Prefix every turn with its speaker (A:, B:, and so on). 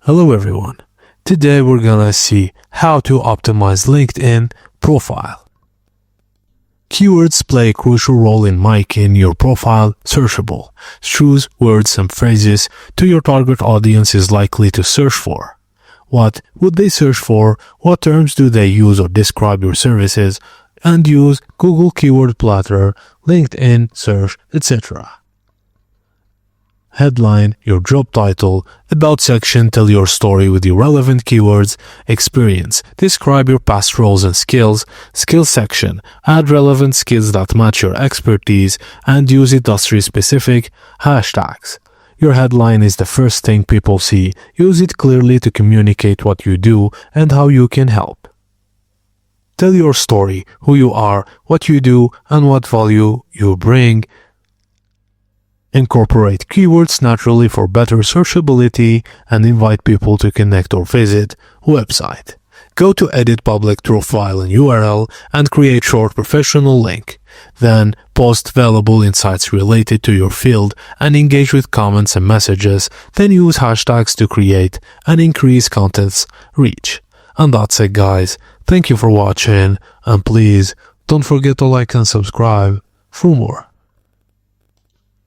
A: Hello everyone. Today we're gonna see how to optimize LinkedIn profile. Keywords play a crucial role in making your profile searchable. Choose words and phrases to your target audience is likely to search for. What would they search for? What terms do they use or describe your services? And use Google Keyword Planner, LinkedIn search, etc. Headline, your job title, about section, tell your story with your relevant keywords, experience, describe your past roles and skills, skills section, add relevant skills that match your expertise, and use industry-specific hashtags. Your headline is the first thing people see. Use it clearly to communicate what you do and how you can help. Tell your story, who you are, what you do, and what value you bring. Incorporate keywords naturally for better searchability and invite people to connect or visit website. Go to edit public profile and URL and create short professional link. Then post valuable insights related to your field and engage with comments and messages. Then use hashtags to create and increase content's reach. And that's it, guys. Thank you for watching, and please don't forget to like and subscribe for more.